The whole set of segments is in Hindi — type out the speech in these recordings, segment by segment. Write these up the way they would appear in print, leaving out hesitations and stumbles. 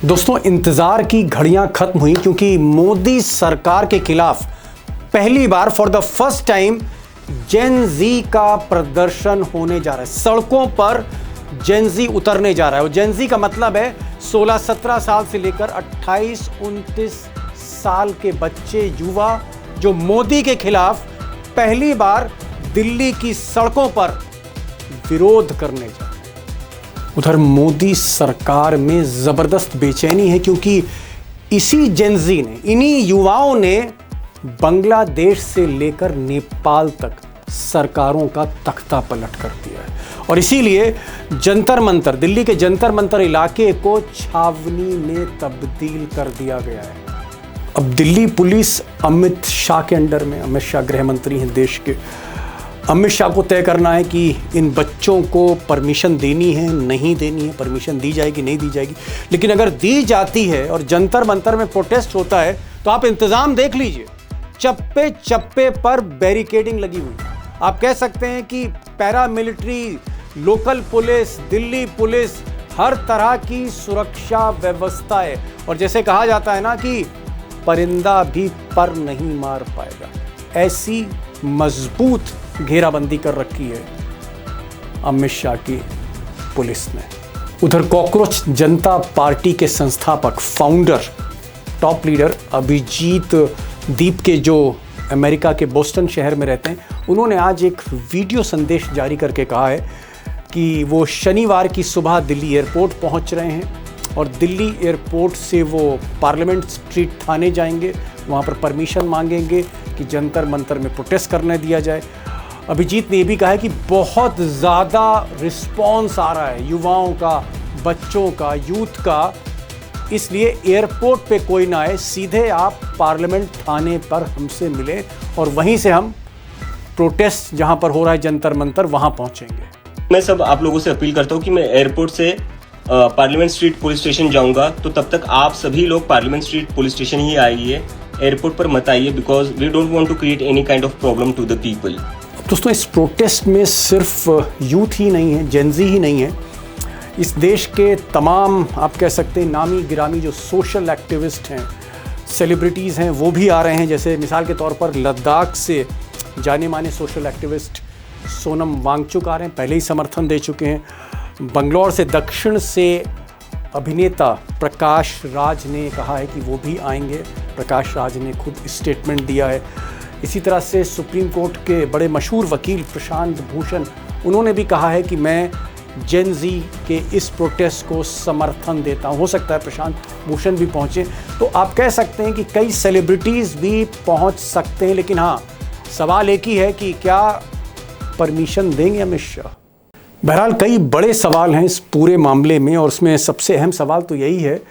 दोस्तों, इंतजार की घड़ियां खत्म हुई क्योंकि मोदी सरकार के खिलाफ पहली बार फॉर द फर्स्ट टाइम जेन जी का प्रदर्शन होने जा रहा है। सड़कों पर जेन जी उतरने जा रहा है और जेन जी का मतलब है 16-17 साल से लेकर 28-29 साल के बच्चे, युवा जो मोदी के खिलाफ पहली बार दिल्ली की सड़कों पर विरोध करने जा रहे हैं। उधर मोदी सरकार में जबरदस्त बेचैनी है क्योंकि इसी जेन जी ने, इन्हीं युवाओं ने बांग्लादेश से लेकर नेपाल तक सरकारों का तख्ता पलट कर दिया है और इसीलिए जंतर मंतर, दिल्ली के जंतर मंतर इलाके को छावनी में तब्दील कर दिया गया है। अब दिल्ली पुलिस अमित शाह के अंडर में, अमित शाह गृह मंत्री हैं देश के, अमित शाह को तय करना है कि इन बच्चों को परमिशन देनी है, नहीं देनी है, परमिशन दी जाएगी, नहीं दी जाएगी। लेकिन अगर दी जाती है और जंतर मंतर में प्रोटेस्ट होता है तो आप इंतजाम देख लीजिए, चप्पे चप्पे पर बैरिकेडिंग लगी हुई है। आप कह सकते हैं कि paramilitary, local police, Delhi police, हर तरह की सुरक्षा व्यवस्था है। और जैसे कहा जाता है ना कि परिंदा भी पर नहीं मार पाएगा, ऐसी मजबूत घेराबंदी कर रखी है अमित शाह की पुलिस ने। उधर कॉकरोच जनता पार्टी के संस्थापक, फाउंडर, टॉप लीडर अभिजीत दीप के, जो अमेरिका के बोस्टन शहर में रहते हैं, उन्होंने आज एक वीडियो संदेश जारी करके कहा है कि वो शनिवार की सुबह दिल्ली एयरपोर्ट पहुंच रहे हैं और दिल्ली एयरपोर्ट से वो पार्लियामेंट स्ट्रीट थाने जाएंगे, वहां पर परमिशन मांगेंगे कि जंतर मंतर में प्रोटेस्ट करने दिया जाए। अभिजीत ने यह भी कहा है कि बहुत ज़्यादा रिस्पॉन्स आ रहा है युवाओं का, बच्चों का, यूथ का, इसलिए एयरपोर्ट पे कोई ना आए, सीधे आप पार्लियामेंट थाने पर हमसे मिलें और वहीं से हम प्रोटेस्ट जहां पर हो रहा है जंतर मंतर, वहां पहुंचेंगे। मैं सब आप लोगों से अपील करता हूं कि मैं एयरपोर्ट से पार्लियामेंट स्ट्रीट पुलिस स्टेशन जाऊंगा, तो तब तक आप सभी लोग पार्लियामेंट स्ट्रीट पुलिस स्टेशन ही आइए, एयरपोर्ट पर मत आइए, because we don't want to create any kind of problem to the people. दोस्तों, इस प्रोटेस्ट में सिर्फ यूथ ही नहीं है, जेन जी ही नहीं है, इस देश के तमाम, आप कह सकते हैं, नामी गिरामी जो सोशल एक्टिविस्ट हैं, सेलिब्रिटीज़ हैं, वो भी आ रहे हैं। जैसे मिसाल के तौर पर लद्दाख से जाने माने सोशल एक्टिविस्ट सोनम वांगचुक आ रहे हैं, पहले ही समर्थन दे चुके हैं। बंगलौर से, दक्षिण से अभिनेता प्रकाश राज ने कहा है कि वो भी आएंगे, प्रकाश राज ने खुद स्टेटमेंट दिया है। इसी तरह से सुप्रीम कोर्ट के बड़े मशहूर वकील प्रशांत भूषण, उन्होंने भी कहा है कि मैं जेन जी के इस प्रोटेस्ट को समर्थन देता हूँ। हो सकता है प्रशांत भूषण भी पहुँचे, तो आप कह सकते हैं कि कई सेलिब्रिटीज़ भी पहुँच सकते हैं। लेकिन हाँ, सवाल एक ही है कि क्या परमिशन देंगे अमित शाह। बहरहाल कई बड़े सवाल हैं इस पूरे मामले में और उसमें सबसे अहम सवाल तो यही है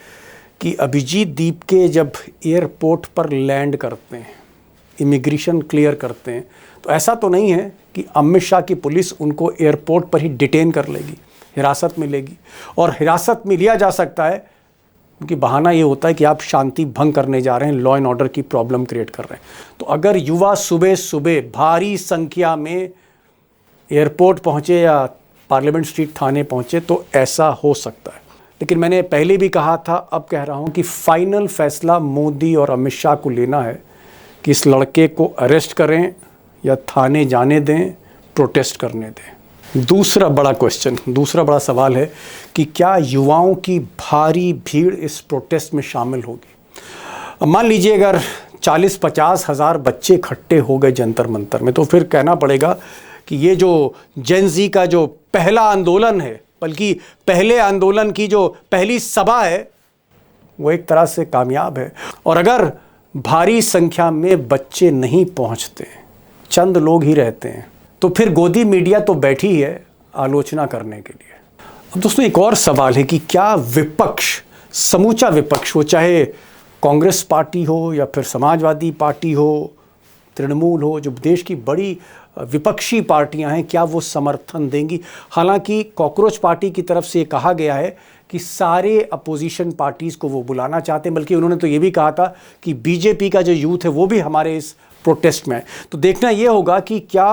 कि अभिजीत दीप के जब एयरपोर्ट पर लैंड करते हैं, इमिग्रेशन क्लियर करते हैं, तो ऐसा तो नहीं है कि अमित शाह की पुलिस उनको एयरपोर्ट पर ही डिटेन कर लेगी, हिरासत में लेगी। और हिरासत में लिया जा सकता है क्योंकि बहाना ये होता है कि आप शांति भंग करने जा रहे हैं, लॉ एंड ऑर्डर की प्रॉब्लम क्रिएट कर रहे हैं। तो अगर युवा सुबह सुबह भारी संख्या में एयरपोर्ट पहुँचे या पार्लियामेंट स्ट्रीट थाने पहुँचे तो ऐसा हो सकता है। लेकिन मैंने पहले भी कहा था, अब कह रहा हूँ कि फाइनल फैसला मोदी और अमित शाह को लेना है कि इस लड़के को अरेस्ट करें या थाने जाने दें, प्रोटेस्ट करने दें। दूसरा बड़ा क्वेश्चन, दूसरा बड़ा सवाल है कि क्या युवाओं की भारी भीड़ इस प्रोटेस्ट में शामिल होगी। अब मान लीजिए अगर 40-50 हज़ार बच्चे इकट्ठे हो गए जंतर मंतर में, तो फिर कहना पड़ेगा कि ये जो जेन जी का जो पहला आंदोलन है, बल्कि पहले आंदोलन की जो पहली सभा है, वो एक तरह से कामयाब है। और अगर भारी संख्या में बच्चे नहीं पहुंचते, चंद लोग ही रहते हैं, तो फिर गोदी मीडिया तो बैठी है आलोचना करने के लिए। अब दोस्तों, एक और सवाल है कि क्या विपक्ष, समूचा विपक्ष, वो चाहे कांग्रेस पार्टी हो या फिर समाजवादी पार्टी हो, तृणमूल हो, जो देश की बड़ी विपक्षी पार्टियां हैं, क्या वो समर्थन देंगी। हालांकि कॉकरोच पार्टी की तरफ से ये कहा गया है कि सारे अपोजिशन पार्टीज़ को वो बुलाना चाहते हैं, बल्कि उन्होंने तो ये भी कहा था कि बीजेपी का जो यूथ है वो भी हमारे इस प्रोटेस्ट में है। तो देखना ये होगा कि क्या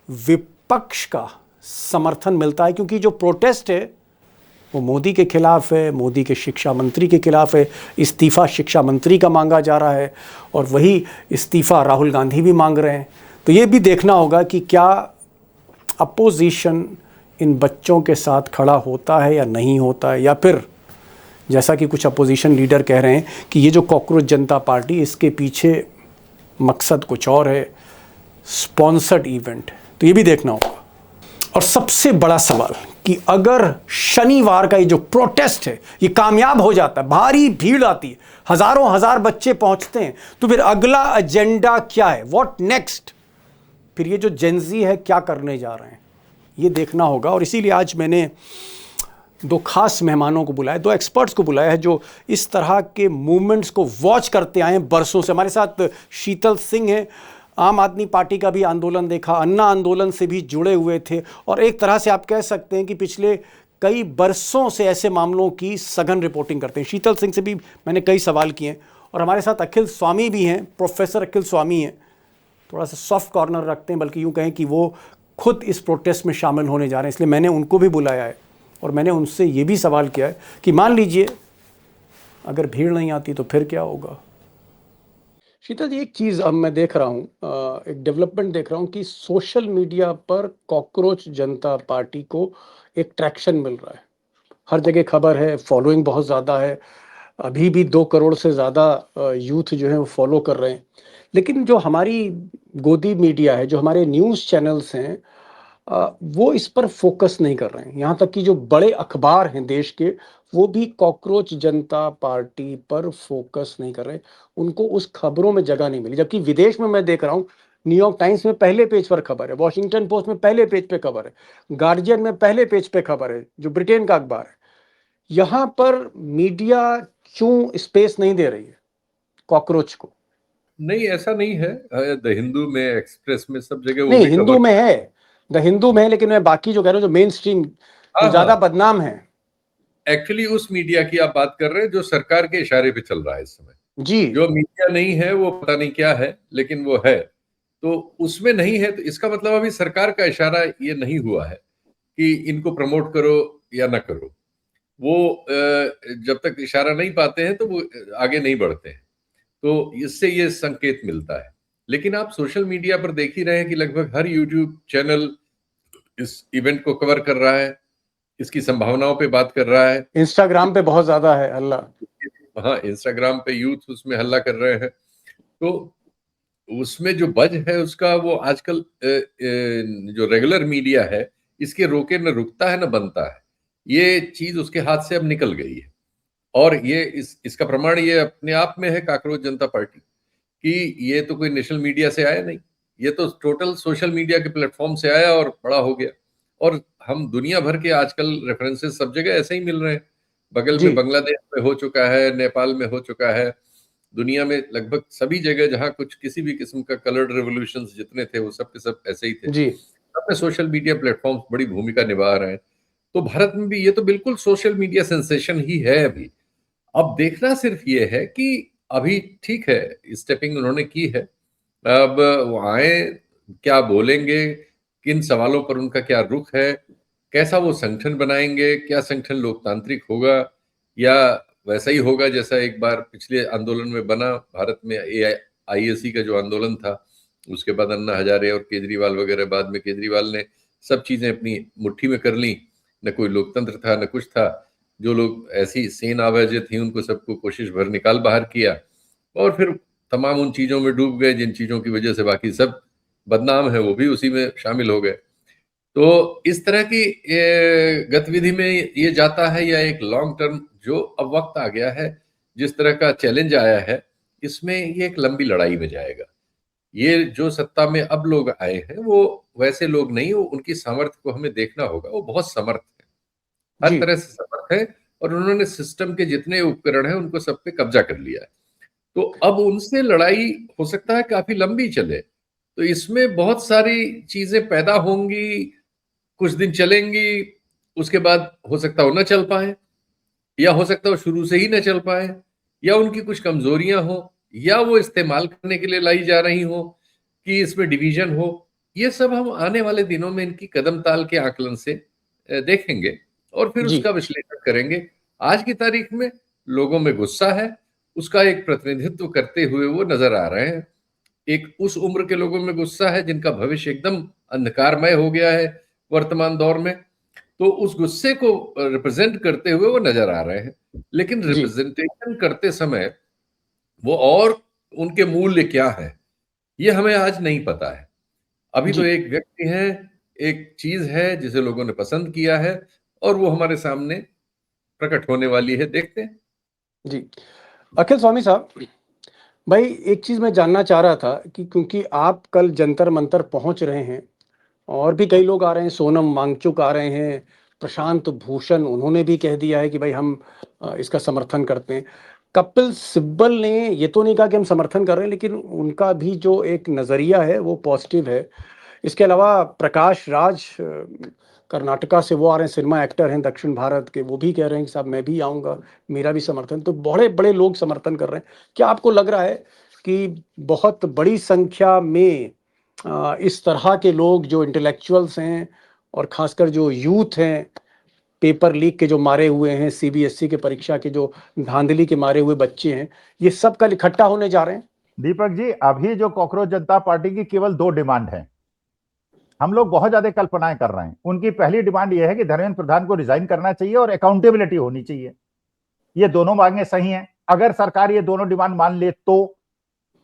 विपक्ष का समर्थन मिलता है, क्योंकि जो प्रोटेस्ट है वो मोदी के खिलाफ है, मोदी के शिक्षा मंत्री के खिलाफ है। इस्तीफ़ा शिक्षा मंत्री का मांगा जा रहा है और वही इस्तीफ़ा राहुल गांधी भी मांग रहे हैं। तो ये भी देखना होगा कि क्या अपोजिशन इन बच्चों के साथ खड़ा होता है या नहीं होता है, या फिर जैसा कि कुछ अपोजिशन लीडर कह रहे हैं कि ये जो कॉकरोच जनता पार्टी, इसके पीछे मकसद कुछ और है, स्पॉन्सर्ड इवेंट। तो ये भी देखना होगा। और सबसे बड़ा सवाल कि अगर शनिवार का ये जो प्रोटेस्ट है ये कामयाब हो जाता है, भारी भीड़ आती है, हजारों हजार बच्चे पहुंचते हैं, तो फिर अगला एजेंडा क्या है, व्हाट नेक्स्ट? फिर ये जो जेनजी है क्या करने जा रहे हैं, ये देखना होगा। और इसीलिए आज मैंने दो खास मेहमानों को बुलाया, दो एक्सपर्ट्स को बुलाया है जो इस तरह के मूवमेंट्स को वॉच करते आए हैं बरसों से। हमारे साथ शीतल सिंह हैं, आम आदमी पार्टी का भी आंदोलन देखा, अन्ना आंदोलन से भी जुड़े हुए थे, और एक तरह से आप कह सकते हैं कि पिछले कई बरसों से ऐसे मामलों की सघन रिपोर्टिंग करते हैं। शीतल सिंह से भी मैंने कई सवाल किए हैं। और हमारे साथ अखिल स्वामी भी हैं, प्रोफेसर अखिल स्वामी हैं, थोड़ा सा सॉफ्ट कॉर्नर रखते हैं, बल्कि यूँ कहें कि वो खुद इस प्रोटेस्ट में शामिल होने जा रहे हैं, इसलिए मैंने उनको भी बुलाया है। और मैंने उनसे ये भी सवाल किया है कि मान लीजिए अगर भीड़ नहीं आती तो फिर क्या होगा। शीतल जी, एक चीज़ अब मैं देख रहा हूँ, एक डेवलपमेंट देख रहा हूँ कि सोशल मीडिया पर कॉकरोच जनता पार्टी को एक ट्रैक्शन मिल रहा है। हर जगह खबर है, फॉलोइंग बहुत ज़्यादा है, अभी भी 2 करोड़ से ज़्यादा यूथ जो है वो फॉलो कर रहे हैं। लेकिन जो हमारी गोदी मीडिया है, जो हमारे न्यूज़ चैनल्स हैं, वो इस पर फोकस नहीं कर रहे हैं। यहाँ तक कि जो बड़े अखबार हैं देश के, वो भी कॉकरोच जनता पार्टी पर फोकस नहीं कर रहे, उनको उस खबरों में जगह नहीं मिली। जबकि विदेश में मैं देख रहा हूँ, न्यूयॉर्क टाइम्स में पहले पेज पर खबर है, वॉशिंगटन पोस्ट में पहले पेज पे खबर है, गार्जियन में पहले पेज पे खबर है, जो ब्रिटेन का अखबार है। यहाँ पर मीडिया क्यों स्पेस नहीं दे रही है कॉकरोच को? नहीं, ऐसा नहीं है। द हिंदू में, एक्सप्रेस में, सब जगह वो नहीं, भी हिंदू कवर। में है, द हिंदू में है, लेकिन मैं बाकी जो कह रहा हूँ, जो मेन स्ट्रीम, जो ज्यादा बदनाम है। एक्चुअली उस मीडिया की आप बात कर रहे हैं जो सरकार के इशारे पे चल रहा है इस समय। जी, जो मीडिया नहीं है वो पता नहीं क्या है, लेकिन वो है, तो उसमें नहीं है, तो इसका मतलब अभी सरकार का इशारा ये नहीं हुआ है कि इनको प्रमोट करो या ना करो। वो जब तक इशारा नहीं पाते हैं तो वो आगे नहीं बढ़ते हैं। तो इससे ये संकेत मिलता है। लेकिन आप सोशल मीडिया पर देख ही रहे हैं कि लगभग हर यूट्यूब चैनल इस इवेंट को कवर कर रहा है, इसकी संभावनाओं पे बात कर रहा है। इंस्टाग्राम पे बहुत ज्यादा है हल्ला। हाँ, इंस्टाग्राम पे यूथ उसमें हल्ला कर रहे हैं। तो उसमें जो बज है उसका, वो आजकल जो रेगुलर मीडिया है, इसके रोके न रुकता है न बनता है। ये चीज उसके हाथ से अब निकल गई है। और ये इसका प्रमाण ये अपने आप में है काकरोच जनता पार्टी, कि ये तो कोई नेशनल मीडिया से आया नहीं, ये तो टोटल सोशल मीडिया के प्लेटफॉर्म से आया और बड़ा हो गया। और हम दुनिया भर के आजकल रेफरेंसेस सब जगह ऐसे ही मिल रहे हैं। बगल में बांग्लादेश में हो चुका है, नेपाल में हो चुका है, दुनिया में लगभग सभी जगह जहां कुछ किसी भी किस्म का कलर्ड रेवोल्यूशंस जितने थे वो सब के सब ऐसे ही थे। जी, सब में सोशल मीडिया प्लेटफॉर्म्स बड़ी भूमिका निभा रहे हैं। तो भारत में भी ये तो बिल्कुल सोशल मीडिया सेंसेशन ही है अभी। अब देखना सिर्फ ये है कि अभी ठीक है, स्टेपिंग उन्होंने की है, अब वो आए, क्या बोलेंगे, किन सवालों पर उनका क्या रुख है, कैसा वो संगठन बनाएंगे, क्या संगठन लोकतांत्रिक होगा या वैसा ही होगा जैसा एक बार पिछले आंदोलन में बना भारत में, AISC का जो आंदोलन था, उसके बाद अन्ना हजारे और केजरीवाल वगैरह, बाद में केजरीवाल ने सब चीजें अपनी मुट्ठी में कर ली, न कोई लोकतंत्र था न कुछ था। जो लोग ऐसी सेन आवाजें थी उनको सबको कोशिश भर निकाल बाहर किया, और फिर तमाम उन चीजों में डूब गए जिन चीजों की वजह से बाकी सब बदनाम है वो भी उसी में शामिल हो गए। तो इस तरह की गतिविधि में ये जाता है, या एक लॉन्ग टर्म जो अब वक्त आ गया है, जिस तरह का चैलेंज आया है, इसमें ये एक लंबी लड़ाई में जाएगा। ये जो सत्ता में अब लोग आए हैं वो वैसे लोग नहीं, वो उनकी सामर्थ्य को हमें देखना होगा। वो बहुत समर्थ है, हर तरह से समर्थ है, और उन्होंने सिस्टम के जितने उपकरण हैं उनको सब पे कब्जा कर लिया है। तो अब उनसे लड़ाई हो सकता है काफी लंबी चले। तो इसमें बहुत सारी चीजें पैदा होंगी, कुछ दिन चलेंगी, उसके बाद हो सकता है वो न चल पाए, या हो सकता है वो शुरू से ही न चल पाए, या उनकी कुछ कमजोरियां हो, या वो इस्तेमाल करने के लिए लाई जा रही हो कि इसमें डिवीजन हो। ये सब हम आने वाले दिनों में इनकी कदम ताल के आकलन से देखेंगे। और फिर जी उसका विश्लेषण करेंगे। आज की तारीख में लोगों में गुस्सा है, उसका एक प्रतिनिधित्व करते हुए वो नजर आ रहे हैं। एक उस उम्र के लोगों में गुस्सा है जिनका भविष्य एकदम अंधकारमय हो गया है वर्तमान दौर में, तो उस गुस्से को रिप्रेजेंट करते हुए वो नजर आ रहे हैं। लेकिन जी रिप्रेजेंटेशन करते समय वो और उनके मूल्य क्या है, ये हमें आज नहीं पता है। अभी तो जी एक व्यक्ति है, एक चीज है जिसे लोगों ने पसंद किया है, और वो हमारे सामने प्रकट होने वाली है, देखते हैं। जी। अखिल स्वामी साहब, भाई एक चीज़ मैं जानना चाह रहा था कि क्योंकि आप कल जंतर मंतर पहुंच रहे हैं और भी कई लोग आ रहे हैं, सोनम वांगचुक आ रहे हैं, प्रशांत भूषण उन्होंने भी कह दिया है कि भाई हम इसका समर्थन करते हैं। कपिल सिब्बल ने ये तो नहीं कहा कि हम समर्थन कर रहे हैं, लेकिन उनका भी जो एक नज़रिया है वो पॉजिटिव है। इसके अलावा प्रकाश राज कर्नाटका से वो आ रहे हैं, सिनेमा एक्टर हैं दक्षिण भारत के, वो भी कह रहे हैं कि साहब मैं भी आऊँगा, मेरा भी समर्थन। तो बड़े बड़े लोग समर्थन कर रहे हैं। क्या आपको लग रहा है कि बहुत बड़ी संख्या में इस तरह के लोग जो इंटेलेक्चुअल्स हैं और खासकर जो यूथ हैं, पेपर लीक के जो मारे हुए हैं, सीबीएसई के परीक्षा के जो धांधली के मारे हुए बच्चे हैं, ये सब कल इकट्ठा होने जा रहे हैं? दीपक जी, अभी जो कॉकरोच जनता पार्टी की केवल 2 डिमांड है। हम लोग बहुत ज्यादा कल्पनाएं कर रहे हैं। उनकी पहली डिमांड यह है कि धर्मेंद्र प्रधान को रिजाइन करना चाहिए और अकाउंटेबिलिटी होनी चाहिए। ये दोनों मांगे सही हैं। अगर सरकार ये दोनों डिमांड मान ले तो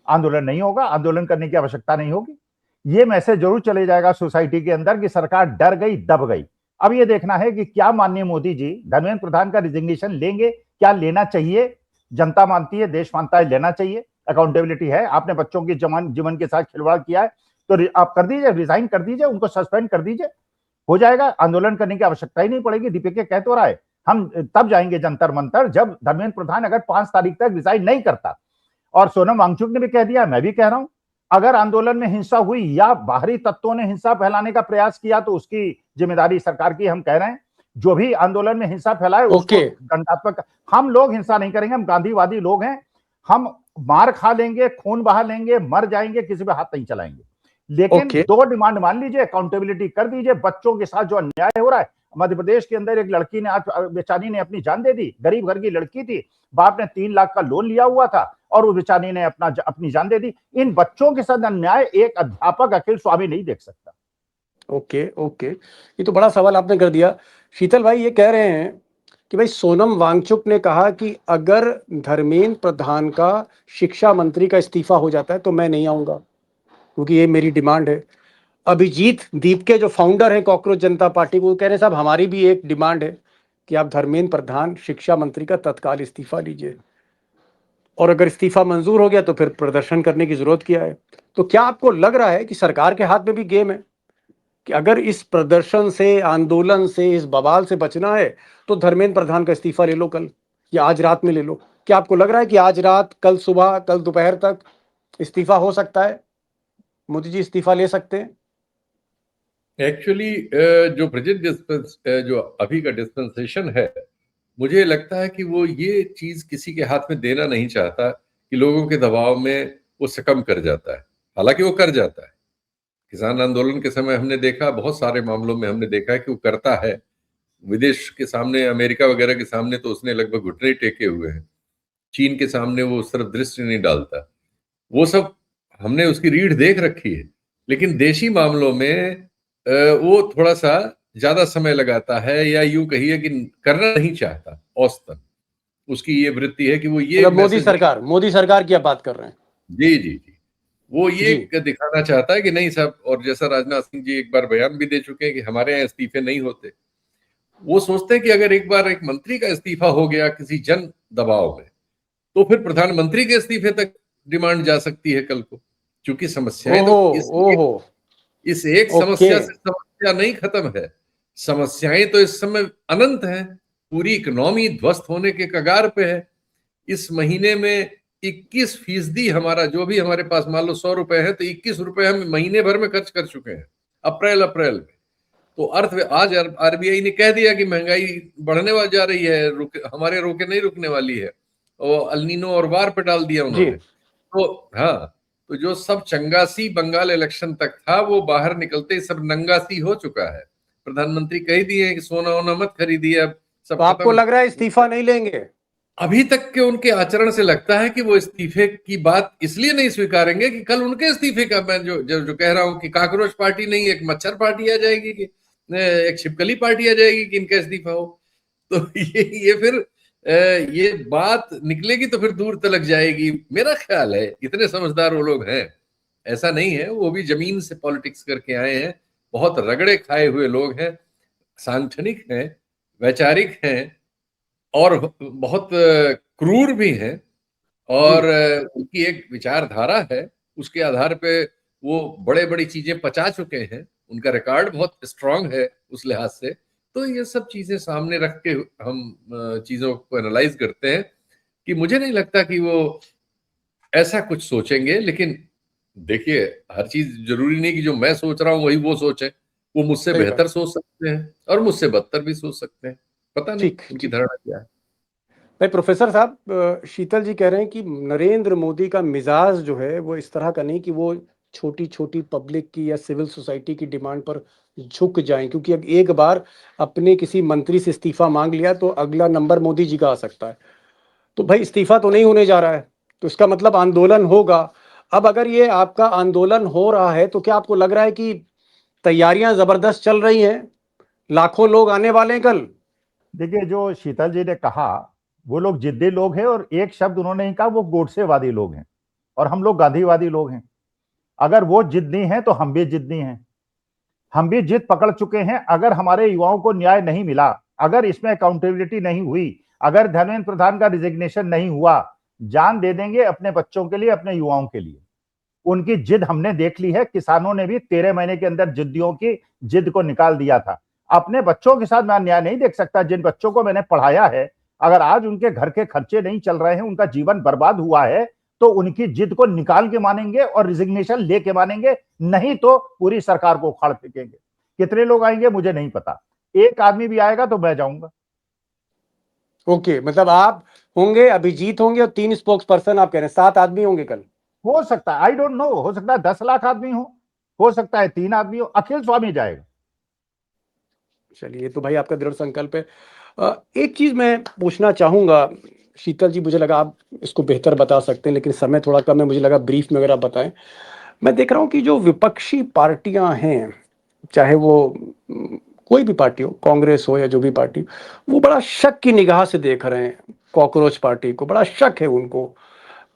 आंदोलन नहीं होगा, आंदोलन करने की आवश्यकता नहीं होगी। ये मैसेज जरूर चले जाएगा सोसाइटी के अंदर कि सरकार डर गई, दब गई। अब ये देखना है कि क्या माननीय मोदी जी धर्मेंद्र प्रधान का रिजिग्नेशन लेंगे, क्या लेना चाहिए। जनता मानती है, देश मानता है लेना चाहिए, अकाउंटेबिलिटी है। आपने बच्चों के जीवन के साथ खिलवाड़ किया है तो आप कर दीजिए, रिजाइन कर दीजिए, उनको सस्पेंड कर दीजिए, हो जाएगा। आंदोलन करने की आवश्यकता ही नहीं पड़ेगी। दीपिका कह तो रहा है हम तब जाएंगे जंतर मंतर जब धर्मेंद्र प्रधान अगर 5 तारीख तक रिजाइन नहीं करता। और सोनम वांगचुक ने भी कह दिया, मैं भी कह रहा हूं, अगर आंदोलन में हिंसा हुई या बाहरी तत्वों ने हिंसा फैलाने का प्रयास किया तो उसकी जिम्मेदारी सरकार की। हम कह रहे हैं जो भी आंदोलन में हिंसा फैलाए उसको दंडात्मक। हम लोग हिंसा नहीं करेंगे, हम गांधीवादी लोग हैं। हम मार खा लेंगे, खून बहा लेंगे, मर जाएंगे, किसी पे हाथ नहीं चलाएंगे। लेकिन 2 डिमांड मान लीजिए, अकाउंटेबिलिटी कर दीजिए। बच्चों के साथ जो अन्याय हो रहा है, मध्य प्रदेश के अंदर एक लड़की ने आज बेचारी ने अपनी जान दे दी, गरीब घर की लड़की थी, बाप ने 3 लाख का लोन लिया हुआ था और वो बेचारी ने अपनी जान दे दी। इन बच्चों के साथ अन्याय एक अध्यापक अखिल स्वामी नहीं देख सकता। ओके ओके, ये तो बड़ा सवाल आपने कर दिया। शीतल भाई ये कह रहे हैं कि भाई सोनम वांगचुक ने कहा कि अगर धर्मेंद्र प्रधान का शिक्षा मंत्री का इस्तीफा हो जाता है तो मैं नहीं आऊंगा, क्योंकि ये मेरी डिमांड है। अभिजीत दीप के जो फाउंडर हैं कॉकरोच जनता पार्टी, वो कह रहे हैं साहब हमारी भी एक डिमांड है कि आप धर्मेंद्र प्रधान शिक्षा मंत्री का तत्काल इस्तीफा लीजिए, और अगर इस्तीफा मंजूर हो गया तो फिर प्रदर्शन करने की जरूरत क्या है। तो क्या आपको लग रहा है कि सरकार के हाथ में भी गेम है कि अगर इस प्रदर्शन से, आंदोलन से, इस बवाल से बचना है तो धर्मेंद्र प्रधान का इस्तीफा ले लो कल, या आज रात में ले लो? क्या आपको लग रहा है कि आज रात, कल सुबह, कल दोपहर तक इस्तीफा हो सकता है, मोदी जी इस्तीफा ले सकते हैं? एक्चुअली जो प्रेजेंट जो अभी का डिस्पेंसेशन है, मुझे लगता है कि वो ये चीज किसी के हाथ में देना नहीं चाहता कि लोगों के दबाव में वो सकम कर जाता है। हालांकि वो कर जाता है। किसान आंदोलन के समय हमने देखा, बहुत सारे मामलों में हमने देखा है कि वो करता है। विदेश के सामने, अमेरिका वगैरह के सामने तो उसने लगभग घुटने टेके हुए हैं। चीन के सामने वो उस तरफ दृष्टि नहीं डालता। वो सब हमने उसकी रीढ़ देख रखी है। लेकिन देशी मामलों में वो थोड़ा सा ज्यादा समय लगाता है, या यूं कहिए कि करना नहीं चाहता। औसतन उसकी ये वृत्ति है कि वो ये मतलब मोदी सरकार की आप बात कर रहे हैं? जी जी जी, वो ये दिखाना चाहता है कि नहीं साहब। और जैसा राजनाथ सिंह जी एक बार बयान भी दे चुके हैं कि हमारे यहाँ इस्तीफे नहीं होते। वो सोचते हैं कि अगर एक बार एक मंत्री का इस्तीफा हो गया किसी जन दबाव में, तो फिर प्रधानमंत्री के इस्तीफे तक डिमांड जा सकती है कल को। क्योंकि समस्याएं तो इस एक समस्या से समस्या नहीं खत्म है। समस्याएं तो इस समय अनंत हैं। पूरी इकोनॉमी ध्वस्त होने के कगार पे है। इस महीने में 21% हमारा जो भी हमारे पास, मान लो 100 रुपए है तो 21 रुपए हम महीने भर में खर्च कर चुके हैं अप्रैल में। तो आज आरबीआई ने कह दिया कि महंगाई बढ़ने जा रही है, हमारे रोके नहीं रुकने वाली है। और अल्नीनो और वार पे डाल दिया उन्होंने। तो हाँ, तो जो सब चंगासी बंगाल इलेक्शन तक था वो बाहर निकलते ही सब नंगासी हो चुका है। प्रधानमंत्री कह दिए हैं कि सोना वोना मत खरीदिए, अब सब तो आपको खत्म। लग रहा है इस्तीफा नहीं लेंगे? अभी तक के उनके आचरण से लगता है कि वो इस्तीफे की बात इसलिए नहीं स्वीकारेंगे कि कल उनके इस्तीफे का, मैं जो कह रहा हूं कि काकरोच पार्टी नहीं, एक मच्छर पार्टी आ जाएगी, कि एक छिपकली पार्टी आ जाएगी कि इनका इस्तीफा हो। तो ये फिर ये बात निकलेगी तो फिर दूर तलक जाएगी। मेरा ख्याल है इतने समझदार वो लोग हैं, ऐसा नहीं है, वो भी जमीन से पॉलिटिक्स करके आए हैं, बहुत रगड़े खाए हुए लोग हैं, सांगठनिक हैं, वैचारिक हैं, और बहुत क्रूर भी हैं, और उनकी एक विचारधारा है, उसके आधार पे वो बड़े बड़ी चीजें पचा चुके हैं, उनका रिकॉर्ड बहुत स्ट्रांग है उस लिहाज से। तो ये सब चीजें सामने रख के हम चीजों को एनालाइज करते हैं, कि मुझे नहीं लगता कि वो ऐसा कुछ सोचेंगे। लेकिन देखिए, हर चीज जरूरी नहीं कि जो मैं सोच रहा हूं वही वो सोचे, वो मुझसे सही बेहतर बात। सोच सकते हैं और मुझसे बदतर भी सोच सकते हैं, पता नहीं ठीक उनकी ठीक। धारणा क्या है। भाई प्रोफेसर साहब, शीतल जी कह रहे हैं कि नरेंद्र मोदी का मिजाज जो है वो इस तरह का नहीं कि वो छोटी छोटी पब्लिक की या सिविल सोसाइटी की डिमांड पर झुक जाएं, क्योंकि अब एक बार अपने किसी मंत्री से इस्तीफा मांग लिया तो अगला नंबर मोदी जी का आ सकता है। तो भाई इस्तीफा तो नहीं होने जा रहा है, तो इसका मतलब आंदोलन होगा। अब अगर ये आपका आंदोलन हो रहा है तो क्या आपको लग रहा है कि तैयारियां जबरदस्त चल रही हैं, लाखों लोग आने वाले हैं कल? देखिए, जो शीतल जी ने कहा, वो लोग जिद्दी लोग हैं, और एक शब्द उन्होंने नहीं कहा, वो गोडसेवादी लोग हैं, और हम लोग गांधीवादी लोग हैं। अगर वो जिद्दी हैं तो हम भी जिद्दी हैं, हम भी जिद पकड़ चुके हैं। अगर हमारे युवाओं को न्याय नहीं मिला, अगर इसमें अकाउंटेबिलिटी नहीं हुई, अगर धर्मेंद्र प्रधान का रिजिग्नेशन नहीं हुआ, जान दे देंगे अपने बच्चों के लिए, अपने युवाओं के लिए। उनकी जिद हमने देख ली है। किसानों ने भी 13 महीने के अंदर जिद्दियों की जिद को निकाल दिया था। अपने बच्चों के साथ मैं अन्याय नहीं देख सकता। जिन बच्चों को मैंने पढ़ाया है, अगर आज उनके घर के खर्चे नहीं चल रहे हैं, उनका जीवन बर्बाद हुआ है, तो उनकी जिद को निकाल के मानेंगे और रिजिग्नेशन लेके मानेंगे, नहीं तो पूरी सरकार को उखाड़ फेंकेंगे। कितने लोग आएंगे मुझे नहीं पता, एक आदमी भी आएगा तो मैं जाऊंगा। ओके, मतलब आप होंगे, अभिजीत होंगे और 3 स्पोक्स पर्सन आप कह रहे हैं, 7 आदमी होंगे कल? हो सकता है, आई डोंट नो, हो सकता है 10 लाख आदमी हो सकता है 3 आदमी हो। अखिल स्वामी जाएगा। चलिए, तो भाई आपका दृढ़ संकल्प है। एक चीज मैं पूछना चाहूंगा शीतल जी, मुझे लगा आप इसको बेहतर बता सकते हैं, लेकिन समय थोड़ा कम है, मुझे लगा ब्रीफ में अगर आप बताएं। मैं देख रहा हूं कि जो विपक्षी पार्टियां हैं, चाहे वो कोई भी पार्टी हो, कांग्रेस हो या जो भी पार्टी, वो बड़ा शक की निगाह से देख रहे हैं कॉकरोच पार्टी को, बड़ा शक है उनको।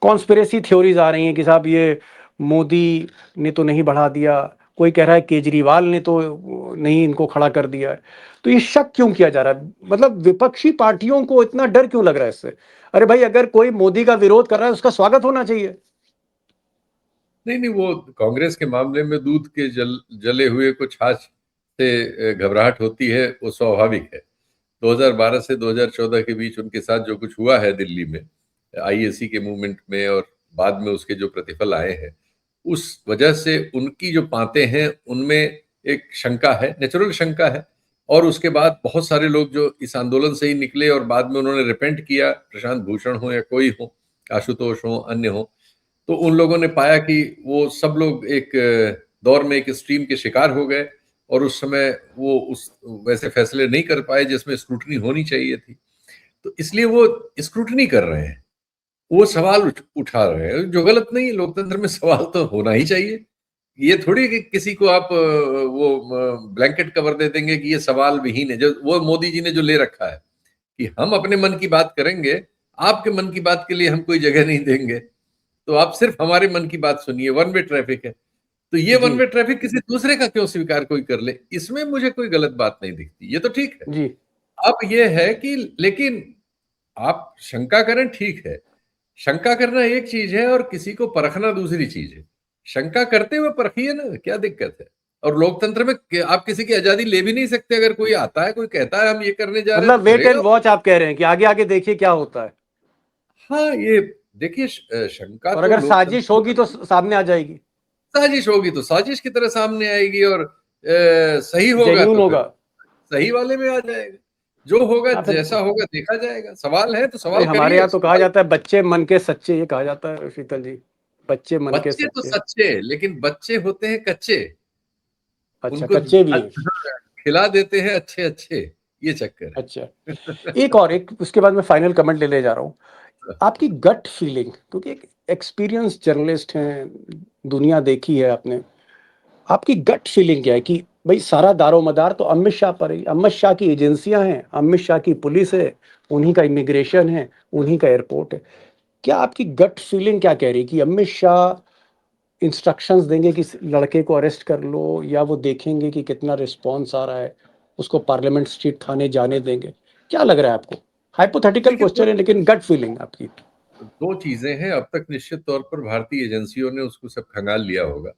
कॉन्स्पिरेसी थ्योरीज आ रही हैं कि साहब ये मोदी ने तो नहीं बढ़ा दिया, कोई कह रहा है केजरीवाल ने तो नहीं इनको खड़ा कर दिया है। तो ये शक क्यों किया जा रहा है? मतलब विपक्षी पार्टियों को इतना डर क्यों लग रहा है इससे? अरे भाई, अगर कोई मोदी का विरोध कर रहा है उसका स्वागत होना चाहिए। नहीं नहीं, वो कांग्रेस के मामले में दूध के जले हुए को छाछ से घबराहट होती है, वो स्वाभाविक है। 2012 से 2014 के बीच उनके साथ जो कुछ हुआ है दिल्ली में, आईएसी के मूवमेंट में, और बाद में उसके जो प्रतिफल आए हैं, उस वजह से उनकी जो बातें हैं उनमें एक शंका है, नेचुरल शंका है। और उसके बाद बहुत सारे लोग जो इस आंदोलन से ही निकले और बाद में उन्होंने रिपेंट किया, प्रशांत भूषण हो या कोई हो, आशुतोष हो, अन्य हो, तो उन लोगों ने पाया कि वो सब लोग एक दौर में एक स्ट्रीम के शिकार हो गए, और उस समय वो उस वैसे फैसले नहीं कर पाए जिसमें स्क्रूटनी होनी चाहिए थी। तो इसलिए वो स्क्रूटनी कर रहे हैं, वो सवाल उठा रहे हैं, जो गलत नहीं है। लोकतंत्र में सवाल तो होना ही चाहिए। ये थोड़ी कि किसी को आप वो ब्लैंकेट कवर दे देंगे कि ये सवाल विहीन है, जो वो मोदी जी ने जो ले रखा है कि हम अपने मन की बात करेंगे, आपके मन की बात के लिए हम कोई जगह नहीं देंगे, तो आप सिर्फ हमारे मन की बात सुनिए। वन वे ट्रैफिक है, तो ये वन जी वे ट्रैफिक किसी दूसरे का क्यों स्वीकार कोई कर ले, इसमें मुझे कोई गलत बात नहीं दिखती, ये तो ठीक है। जी। अब ये है कि लेकिन आप शंका करें, ठीक है, शंका करना एक चीज है और किसी को परखना दूसरी चीज है। शंका करते हुए परखिए ना, क्या दिक्कत है। और लोकतंत्र में आप किसी की आजादी ले भी नहीं सकते। अगर कोई आता है, कोई कहता है हम ये करने जा रहे हैं, मतलब तो वेट एंड करेगा। वॉच आप कह रहे हैं कि आगे आगे देखिए क्या होता है, हाँ, ये देखिए, शंका और तो अगर साजिश लोकतंत्र, होगी तो सामने आ जाएगी। साजिश होगी तो साजिश की तरह सामने आएगी, और सही होगा जेन्यून तो फिर होगा। सही वाले में आ जाएगा। जो होगा, हाँ फिर। जैसा होगा देखा जाएगा। सवाल है तो अरे सवाल हमारे करिए, यहाँ तो कहा सवाल। जाता है बच्चे मन के सच्चे, ये कहा जाता है शीतल जी, बच्चे मन के बच्चे तो सच्चे। सच्चे, लेकिन बच्चे होते हैं कच्चे। अच्छा, उनको कच्चे भी हैं। खिला देते हैं अच्छे अच्छे, ये चक्कर है। अच्छा, एक उसके बाद मैं फाइनल कमेंट ले जा रहा हूँ। आपकी गट फीलिंग, क्योंकि एक एक्सपीरियंस जर्नलिस्ट हैं, दुनिया देखी है आपने, आपकी गट फीलिंग क्या है कि भाई सारा दारोमदार तो अमित शाह पर है, अमित शाह की एजेंसियां हैं, अमित शाह की पुलिस है, उन्हीं का इमिग्रेशन है, उन्हीं का एयरपोर्ट है। क्या आपकी गट फीलिंग क्या कह रही है कि अमित शाह इंस्ट्रक्शंस देंगे कि इस लड़के को अरेस्ट कर लो, या वो देखेंगे कि कितना रिस्पॉन्स आ रहा है, उसको पार्लियामेंट स्ट्रीट थाने जाने देंगे? क्या लग रहा है आपको? हाइपोथेटिकल देखिए, क्वेश्चन है, लेकिन गट फीलिंग आपकी। दो चीजें हैं। अब तक निश्चित तौर पर भारतीय एजेंसियों ने उसको सब खंगाल लिया होगा।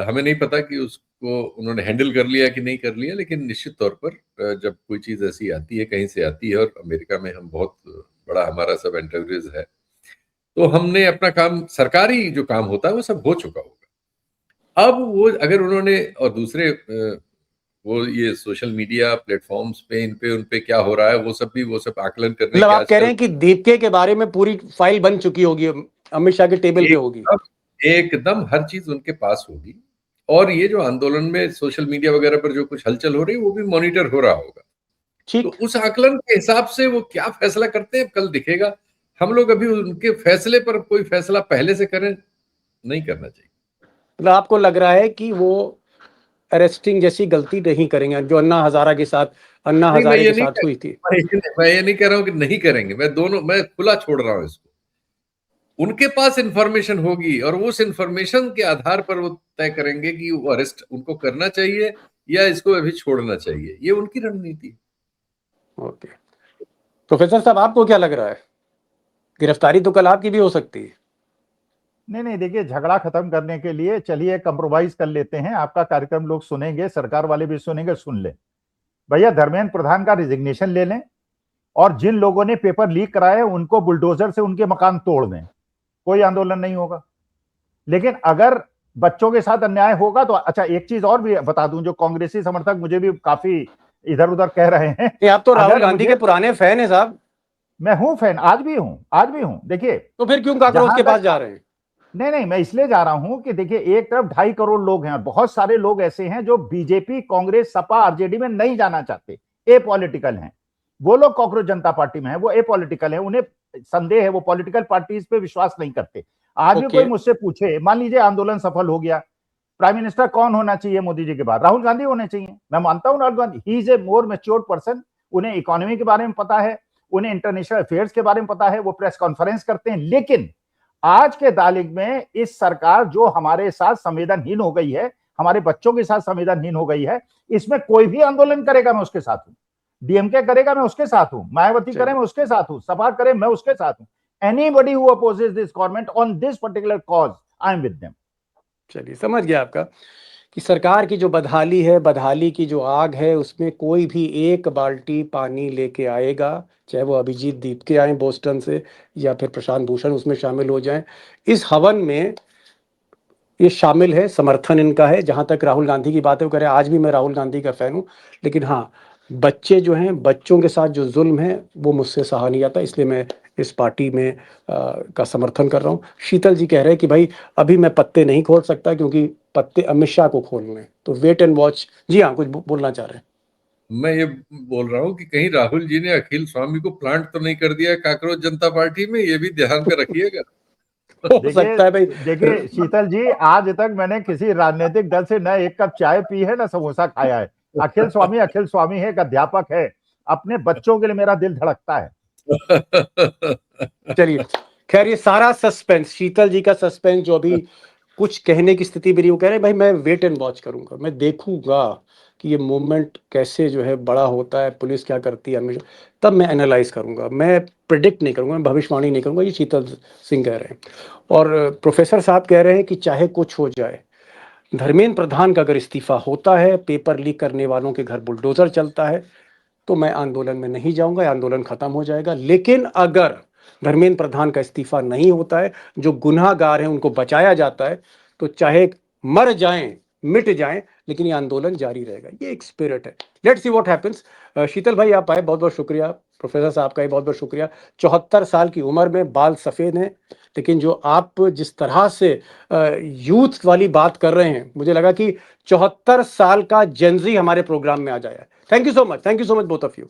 हमें नहीं पता कि उसको उन्होंने हैंडल कर लिया कि नहीं कर लिया, लेकिन निश्चित तौर पर जब कोई चीज ऐसी आती है, कहीं से आती है, और अमेरिका में हम बहुत बड़ा हमारा सब एंटरप्राइज है, तो हमने अपना काम, सरकारी जो काम होता है वो सब हो चुका होगा। अब वो अगर उन्होंने, और दूसरे वो ये सोशल मीडिया प्लेटफॉर्म्स पे, उन पे क्या हो रहा है, वो सब आकलन करने मतलब के आप कह रहे आजकल हैं कि दीपके के बारे में पूरी फाइल बन चुकी होगी, अमित शाह के टेबल पे होगी? एकदम हर चीज उनके पास होगी। और ये जो आंदोलन में सोशल मीडिया वगैरह पर जो कुछ हलचल हो रही है, वो भी मॉनिटर हो रहा होगा। तो ठीक। उस आकलन के हिसाब से वो क्या फैसला करते हैं कल दिखेगा। हम लोग अभी उनके फैसले पर कोई फैसला पहले से करें, नहीं करना चाहिए। मतलब आपको लग रहा है कि वो अरेस्टिंग जैसी गलती नहीं करेंगे जो अन्ना हजारे के नहीं, साथ हुई थी? मैं ये नहीं कह रहा हूं कि नहीं करेंगे। मैं खुला छोड़ रहा हूं इसको। उनके पास इंफॉर्मेशन होगी और उस इंफॉर्मेशन के आधार पर वो तय करेंगे कि वो अरेस्ट उनको करना चाहिए या इसको अभी छोड़ना चाहिए। ये उनकी रणनीति है। ओके, प्रोफेसर साहब आपको क्या लग रहा है? गिरफ्तारी तो कल आपकी भी हो सकती है। नहीं, देखिए, झगड़ा खत्म करने के लिए चलिए कंप्रोमाइज कर लेते हैं। आपका कार्यक्रम लोग सुनेंगे, सरकार वाले भी सुनेंगे, सुन ले भैया। धर्मेंद्र प्रधान का रिजिग्नेशन ले लें और जिन लोगों ने पेपर लीक कराए उनको बुलडोजर से उनके मकान तोड़ दें, कोई आंदोलन नहीं होगा। लेकिन अगर बच्चों के साथ अन्याय होगा तो अच्छा, एक चीज और भी बता दूं, जो कांग्रेसी समर्थक मुझे भी काफी इधर उधर कह रहे हैं। आप तो राहुल अगर गांधी के पुराने फैन है साहब। मैं हूं फैन, आज भी हूं। देखिए, तो फिर क्यों काकरोच के पास जा रहे हैं? नहीं, मैं इसलिए जा रहा हूं कि देखिए, एक तरफ 2.5 करोड़ लोग हैं और बहुत सारे लोग ऐसे हैं जो बीजेपी, कांग्रेस, सपा, आरजेडी में नहीं जाना चाहते, ए पॉलिटिकल हैं। वो लोग कांग्रेस जनता पार्टी में है, वो ए पॉलिटिकल है, उन्हें संदेह है, वो पॉलिटिकल पार्टीज पे विश्वास नहीं करते। आज भी कोई मुझसे पूछे, मान लीजिए आंदोलन सफल हो गया, प्राइम मिनिस्टर कौन होना चाहिए मोदी जी के बाद? राहुल गांधी होने चाहिए। मैं मानता हूं Rahul Gandhi, he is a more matured person, उन्हें इकोनॉमी के बारे में पता है, उन्हें इंटरनेशनल अफेयर्स के बारे में पता है, वो प्रेस कॉन्फ्रेंस करते हैं। लेकिन आज के तारीख में इस सरकार जो हमारे साथ संवेदनहीन हो गई है, हमारे बच्चों के साथ संवेदनहीन हो गई है, इसमें कोई भी आंदोलन करेगा मैं उसके साथ हूं, डीएमके करेगा मैं उसके साथ हूं, मायावती करे मैं उसके साथ हूं, सपा करे मैं उसके साथ हूं। Anybody who opposes this government on this particular cause, I am with them. चलिए, समझ गया आपका कि सरकार की जो बदहाली है, बदहाली की जो आग है, उसमें कोई भी एक बाल्टी पानी लेके आएगा, चाहे वो अभिजीत दीप के आए बोस्टन से या फिर प्रशांत भूषण उसमें शामिल हो जाएं, इस हवन में ये शामिल है, समर्थन इनका है। जहां तक राहुल गांधी की बातें करें, आज भी मैं राहुल गांधी का फैन हूं, लेकिन हाँ, बच्चे जो हैं, बच्चों के साथ जो जुल्म है वो मुझसे सहा नहीं जाता, इसलिए मैं इस पार्टी में का समर्थन कर रहा हूँ। शीतल जी कह रहे हैं कि भाई अभी मैं पत्ते नहीं खोल सकता क्योंकि पत्ते अमित शाह को खोलने हैं, तो वेट एंड वॉच। जी हाँ, कुछ बोलना चाह रहे हैं? मैं ये बोल रहा हूँ कि कहीं राहुल जी ने अखिल स्वामी को प्लांट तो नहीं कर दिया कांग्रेस जनता पार्टी में, ये भी ध्यान में रखिएगा। हो सकता है भाई। देखिए शीतल जी, आज तक मैंने किसी राजनीतिक दल से न एक कप चाय पी है, न समोसा खाया है। अखिल स्वामी है, एक अध्यापक है, अपने बच्चों के लिए मेरा दिल धड़कता है। चलिए, खैर, ये सारा सस्पेंस, शीतल जी का सस्पेंस जो अभी कुछ कहने की स्थिति में नहीं, वो कह रहे हैं भाई मैं वेट एंड वॉच करूंगा, मैं देखूंगा कि ये मूवमेंट कैसे जो है बड़ा होता है, पुलिस क्या करती है हमेशा, तब मैं एनालाइज करूंगा, मैं प्रिडिक्ट नहीं करूंगा, मैं भविष्यवाणी नहीं करूंगा। ये शीतल सिंह कह रहे हैं। और प्रोफेसर साहब कह रहे हैं कि चाहे कुछ हो जाए, धर्मेंद्र प्रधान का अगर इस्तीफा होता है, पेपर लीक करने वालों के घर बुलडोजर चलता है, तो मैं आंदोलन में नहीं जाऊंगा, आंदोलन खत्म हो जाएगा। लेकिन अगर धर्मेंद्र प्रधान का इस्तीफा नहीं होता है, जो गुनाहगार हैं उनको बचाया जाता है, तो चाहे मर जाएं, मिट जाएं, लेकिन ये आंदोलन जारी रहेगा। ये एक स्पिरिट है। Let's see what happens. Sheetal भाई आप आए, बहुत बहुत शुक्रिया। प्रोफेसर साहब का भी बहुत बहुत शुक्रिया। 74 साल की उम्र में बाल सफेद हैं, लेकिन जो आप जिस तरह से यूथ वाली बात कर रहे हैं, मुझे लगा कि 74 साल का जेनजी हमारे प्रोग्राम में आ जाए। Thank you so much both of you.